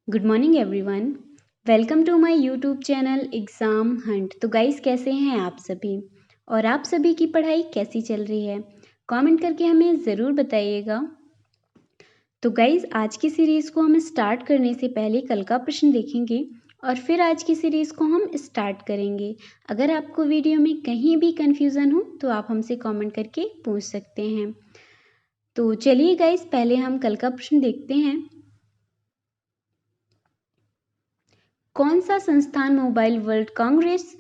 Good morning everyone. Welcome to my YouTube channel Exam Hunt. तो guys कैसे हैं आप सभी और आप सभी की पढ़ाई कैसी चल रही है, कमेंट करके हमें ज़रूर बताइएगा। तो गाइस आज की सीरीज़ को हम स्टार्ट करने से पहले कल का प्रश्न देखेंगे और फिर आज की सीरीज़ को हम स्टार्ट करेंगे। अगर आपको वीडियो में कहीं भी कन्फ्यूज़न हो तो आप हमसे कमेंट करके पूछ सकते हैं। तो चलिए गाइस पहले हम कल का प्रश्न देखते हैं। कौन सा संस्थान मोबाइल वर्ल्ड कांग्रेस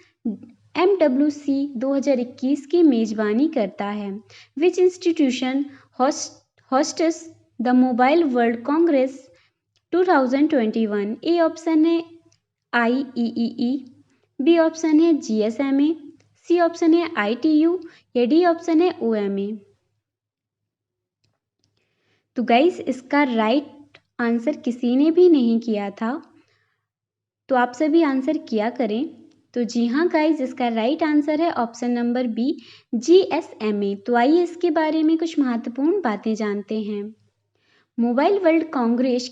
MWC 2021 की मेजबानी करता है? विच institution hostess the mobile world Congress 2021? A option है IEEE, बी ऑप्शन है GSMA, सी ऑप्शन है ITU या डी ऑप्शन है OMA। तो गाइस इसका राइट आंसर किसी ने भी नहीं किया था, तो आप सभी आंसर किया करें। तो जी हाँ गाइज, इसका राइट आंसर है ऑप्शन नंबर बी GSMA। तो आइए इसके बारे में कुछ महत्वपूर्ण बातें जानते हैं। मोबाइल वर्ल्ड कांग्रेस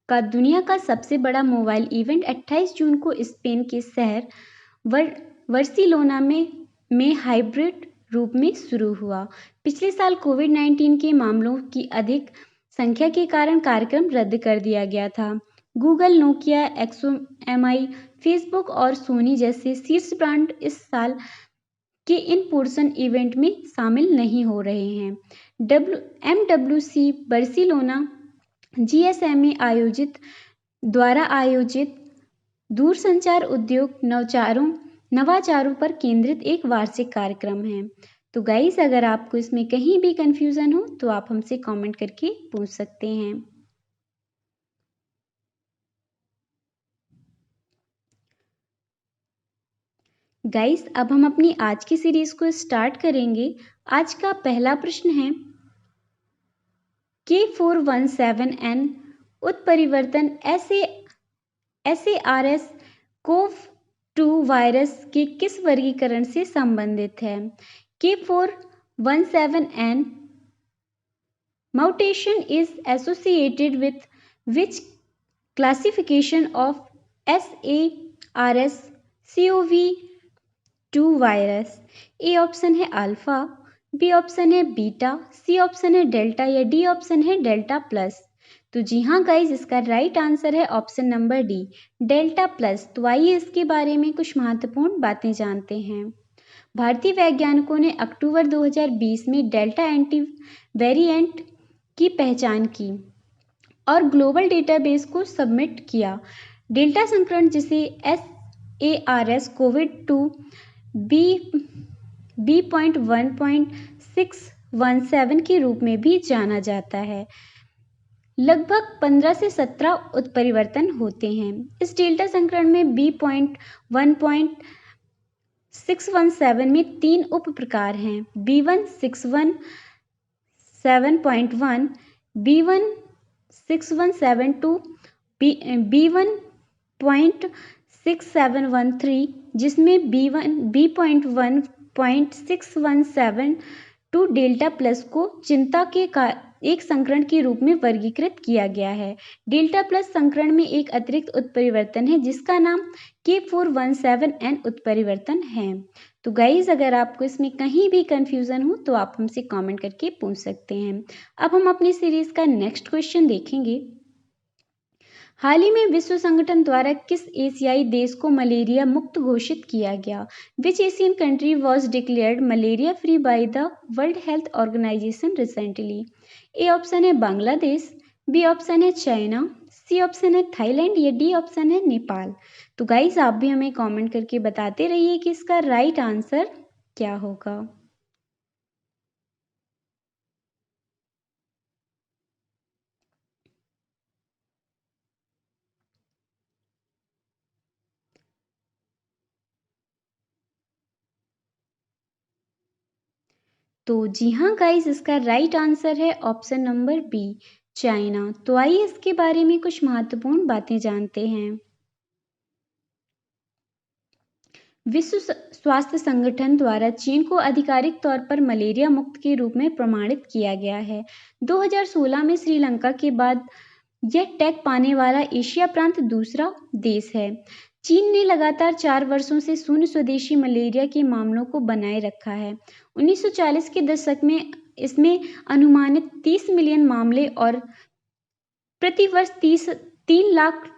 का दुनिया का सबसे बड़ा मोबाइल इवेंट 28 जून को स्पेन के शहर बार्सिलोना में हाइब्रिड रूप में शुरू हुआ। पिछले साल कोविड-19 के मामलों की अधिक संख्या के कारण कार्यक्रम रद्द कर दिया गया था। गूगल, नोकिया, XMI, फेसबुक और सोनी जैसे शीर्ष ब्रांड इस साल के इन पर्सन इवेंट में शामिल नहीं हो रहे हैं। MWC बार्सिलोना GSMA द्वारा आयोजित दूरसंचार उद्योग नवाचारों पर केंद्रित एक वार्षिक कार्यक्रम है। तो गाइस अगर आपको इसमें कहीं भी कंफ्यूजन हो तो आप हमसे कमेंट करके पूछ सकते हैं। गाइस अब हम अपनी आज की सीरीज को स्टार्ट करेंगे। आज का पहला प्रश्न है K417N उत्परिवर्तन SARS-CoV-2 वायरस के किस वर्गीकरण से संबंधित है? K417N mutation is associated with which classification of SARS-CoV-2 virus? A option है अल्फा, बी ऑप्शन है बीटा, सी ऑप्शन है डेल्टा या डी ऑप्शन है डेल्टा प्लस। तो जी हाँ गाइज, इसका राइट आंसर है option number D, delta plus. तो आइए इसके बारे में कुछ महत्वपूर्ण बातें जानते हैं। भारतीय वैज्ञानिकों ने अक्टूबर 2020 में डेल्टा एंटी वेरिएंट की पहचान की और ग्लोबल डेटाबेस को सबमिट किया। डेल्टा संक्रमण जिसे SARS-CoV-2 B.1.617 के रूप में भी जाना जाता है। लगभग 15 से 17 उत्परिवर्तन होते हैं। इस डेल्टा संक्रमण में B.1.617 में 3 उप प्रकार हैं: B.1.617.1, B.1.617.2, B.1.6713, जिसमें B.1.617.2 डेल्टा प्लस को चिंता के एक संक्रमण के रूप में वर्गीकृत किया गया है। डेल्टा प्लस संक्रमण में एक अतिरिक्त उत्परिवर्तन है जिसका नाम K417N उत्परिवर्तन है। तो गाइज अगर आपको इसमें कहीं भी कंफ्यूजन हो तो आप हमसे कमेंट करके पूछ सकते हैं। अब हम अपनी सीरीज का नेक्स्ट क्वेश्चन देखेंगे। हाल ही में विश्व संगठन द्वारा किस एशियाई देश को मलेरिया मुक्त घोषित किया गया? Which Asian country was declared malaria free by the world health organisation recently? A option है बांग्लादेश, बी ऑप्शन है चाइना, सी ऑप्शन है थाईलैंड या डी ऑप्शन है नेपाल। तो गाइस आप भी हमें कमेंट करके बताते रहिए कि इसका राइट आंसर क्या होगा। तो जी हाँ गाइस, इसका राइट आंसर है ऑप्शन नंबर बी, चाइना। तो आइए इसके बारे में कुछ महत्वपूर्ण बातें जानते हैं। विश्व स्वास्थ्य संगठन द्वारा चीन को आधिकारिक तौर पर मलेरिया मुक्त के रूप में प्रमाणित किया गया है। 2016 में श्रीलंका के बाद यह टैग पाने वाला एशिया प्रांत दूसरा देश है। चीन ने लगातार 4 वर्षों से शून्य स्वदेशी मलेरिया के मामलों को बनाए रखा है। 1940 के दशक में इसमें अनुमानित 30 मिलियन मामले और प्रतिवर्ष 3 लाख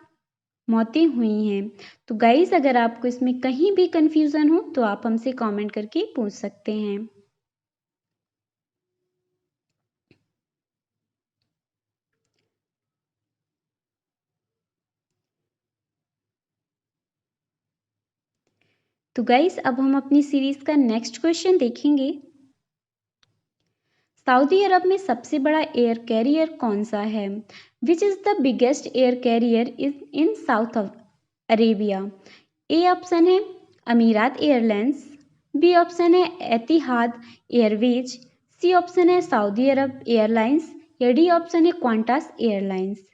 मौतें हुई हैं। तो गाइस, अगर आपको इसमें कहीं भी कंफ्यूजन हो तो आप हमसे कमेंट करके पूछ सकते हैं। तो गाइस, अब हम अपनी सीरीज का नेक्स्ट क्वेश्चन देखेंगे। सऊदी अरब में सबसे बड़ा एयर कैरियर कौन सा है? Which is the biggest air carrier in South Arabia? A option है अमीरात एयरलाइंस, बी ऑप्शन है एतिहाद एयरवेज, सी ऑप्शन है सऊदी अरब एयरलाइंस या डी ऑप्शन है क्वांटास एयरलाइंस।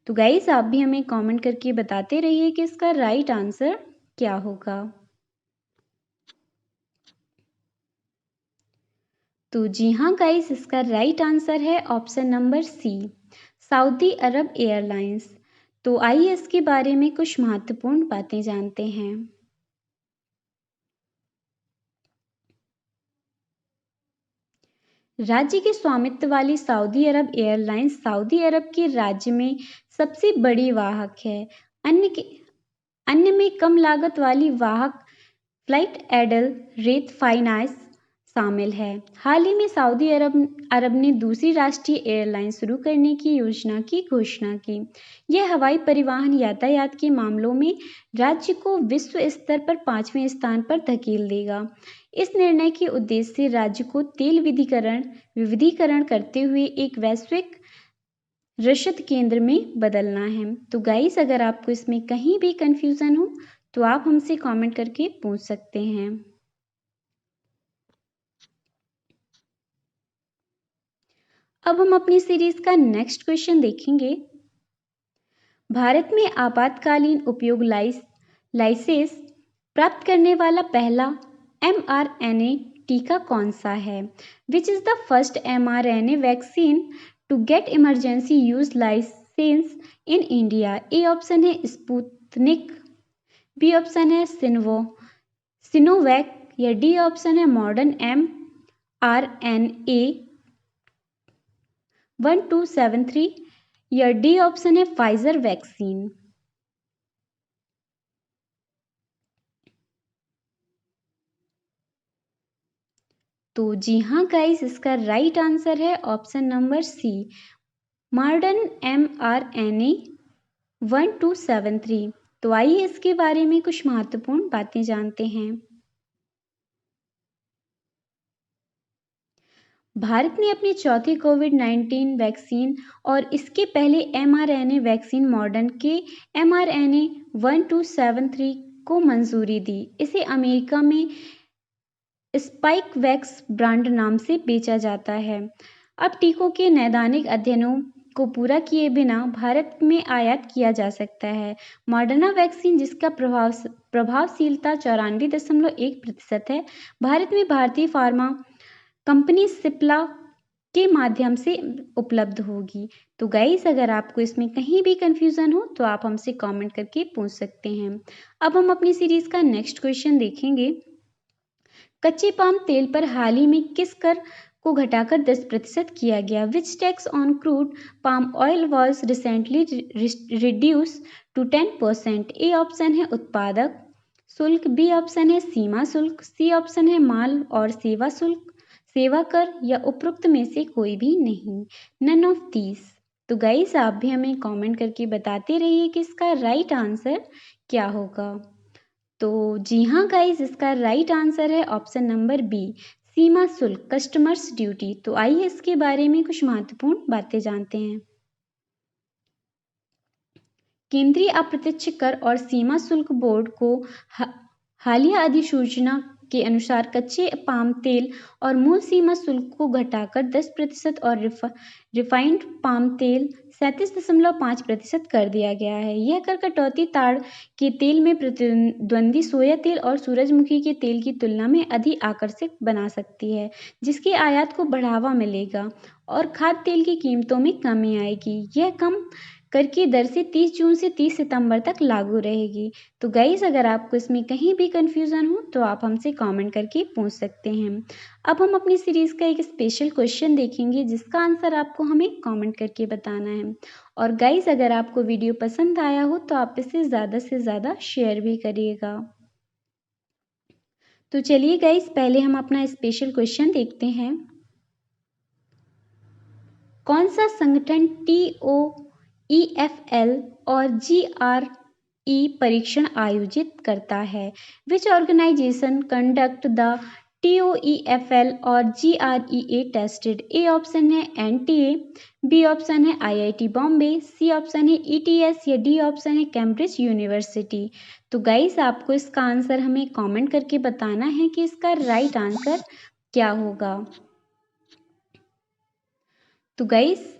तो गाइस, आप भी हमें कमेंट करके बताते रहिए कि इसका राइट आंसर क्या होगा। तो जी हाँ गाइस, इसका राइट आंसर है ऑप्शन नंबर सी, सऊदी अरब एयरलाइंस। तो आइए इसके बारे में कुछ महत्वपूर्ण बातें जानते हैं। राज्य के स्वामित्व वाली सऊदी अरब एयरलाइंस सऊदी अरब के राज्य में सबसे बड़ी वाहक है। अन्य में कम लागत वाली वाहक फ्लाइट एडल रेत फाइनाइस शामिल है। हाल ही में सऊदी अरब ने दूसरी राष्ट्रीय एयरलाइन शुरू करने की योजना की घोषणा की। यह हवाई परिवहन यातायात के मामलों में राज्य को विश्व स्तर पर 5वें स्थान पर धकेल देगा। इस निर्णय के उद्देश्य से राज्य को तेल विविधीकरण करते हुए एक वैश्विक रसद केंद्र में बदलना है। तो गाइस, अगर आपको इसमें कहीं भी कंफ्यूजन हो तो आप हमसे कमेंट करके पूछ सकते हैं। अब हम अपनी सीरीज का नेक्स्ट क्वेश्चन देखेंगे। भारत में आपातकालीन उपयोग लाइसेंस प्राप्त करने वाला पहला mRNA टीका कौन सा है? Which is the first mRNA vaccine to get emergency use licence in India? A option है स्पुतनिक, बी ऑप्शन है सिनोवैक या डी ऑप्शन है मॉडर्न mRNA 1273 या डी ऑप्शन है फाइजर वैक्सीन। तो जी हाँ गाइस, इसका राइट आंसर है option number C, Moderna mRNA 1273। तो आइए इसके बारे में कुछ महत्वपूर्ण बातें जानते हैं। भारत ने अपनी चौथी कोविड-19 वैक्सीन और इसके पहले mRNA वैक्सीन मॉडर्न के mRNA 1273 को मंजूरी दी। इसे अमेरिका में स्पाइक वैक्स ब्रांड नाम से बेचा जाता है। अब टीकों के नैदानिक अध्ययनों को पूरा किए बिना भारत में आयात किया जा सकता है। मॉडर्ना वैक्सीन, जिसका प्रभावशीलता 94.1% है, भारत में भारतीय फार्मा कंपनी सिप्ला के माध्यम से उपलब्ध होगी। तो गाइस, अगर आपको इसमें कहीं भी कंफ्यूजन हो तो आप हमसे कमेंट करके पूछ सकते हैं। अब हम अपनी सीरीज का नेक्स्ट क्वेश्चन देखेंगे। कच्चे पाम तेल पर हाल ही में किस कर को घटाकर 10% किया गया? Which tax on crude palm oil was recently reduce to 10%? A option है उत्पादक शुल्क, बी ऑप्शन है सीमा शुल्क, सी ऑप्शन है माल और सेवा शुल्क, सेवा कर या उपरोक्त में से कोई भी नहीं, नन ऑफ दीज। तो गाइस, आप भी हमें कमेंट करके बताते रहिए कि इसका राइट आंसर क्या होगा। तो जी हाँ गाइस, इसका राइट आंसर है ऑप्शन नंबर बी, सीमा शुल्क, कस्टमर्स ड्यूटी। तो आइए इसके बारे में कुछ महत्वपूर्ण बातें जानते हैं। केंद्रीय अप्रत्यक्ष कर और सीमा शुल्क बोर्ड को हालिया अधिसूचना के अनुसार कच्चे पाम तेल और मूल सीमा शुल्क को घटाकर 10% और रिफाइंड पाम तेल 37.5% कर दिया गया है। यह कर कटौती ताड़ के तेल में प्रतिद्वंदी सोया तेल और सूरजमुखी के तेल की तुलना में अधिक आकर्षक बना सकती है, जिसके आयात को बढ़ावा मिलेगा और खाद्य तेल की कीमतों में कमी आएगी। यह कम कर की दर से 30 जून से 30 सितंबर तक लागू रहेगी। तो गाइस अगर आपको इसमें कहीं भी कन्फ्यूज़न हो तो आप हमसे कमेंट करके पूछ सकते हैं। अब हम अपनी सीरीज़ का एक स्पेशल क्वेश्चन देखेंगे जिसका आंसर आपको हमें कमेंट करके बताना है। और गाइस अगर आपको वीडियो पसंद आया हो तो आप इसे ज़्यादा से ज़्यादा शेयर भी करिएगा। तो चलिए गाइस पहले हम अपना स्पेशल क्वेश्चन देखते हैं। कौन सा संगठन TOEFL और GRE परीक्षण आयोजित करता है? विच ऑर्गेनाइजेशन कंडक्ट द TOEFL और GREA टेस्टेड? ए ऑप्शन है NTA, बी ऑप्शन है IIT बॉम्बे, सी ऑप्शन है ETS या डी ऑप्शन है कैम्ब्रिज यूनिवर्सिटी। तो गाइस आपको इसका आंसर हमें कमेंट करके बताना है कि इसका राइट आंसर क्या होगा। तो गाइस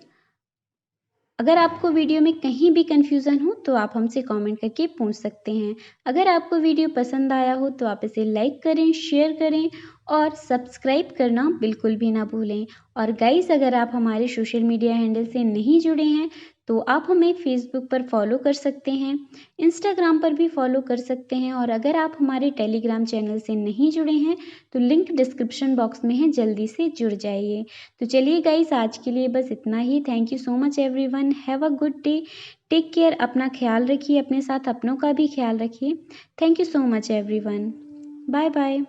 अगर आपको वीडियो में कहीं भी कन्फ्यूज़न हो तो आप हमसे कमेंट करके पूछ सकते हैं। अगर आपको वीडियो पसंद आया हो तो आप इसे लाइक करें, शेयर करें और सब्सक्राइब करना बिल्कुल भी ना भूलें। और गाइस अगर आप हमारे सोशल मीडिया हैंडल से नहीं जुड़े हैं तो आप हमें फेसबुक पर फॉलो कर सकते हैं, इंस्टाग्राम पर भी फॉलो कर सकते हैं। और अगर आप हमारे टेलीग्राम चैनल से नहीं जुड़े हैं तो लिंक डिस्क्रिप्शन बॉक्स में है, जल्दी से जुड़ जाइए। तो चलिए गाइस आज के लिए बस इतना ही। Thank you so much everyone, have a good day, take care, अपना ख्याल रखिए, अपने साथ अपनों का भी ख्याल रखिए। Thank you so much everyone, bye bye.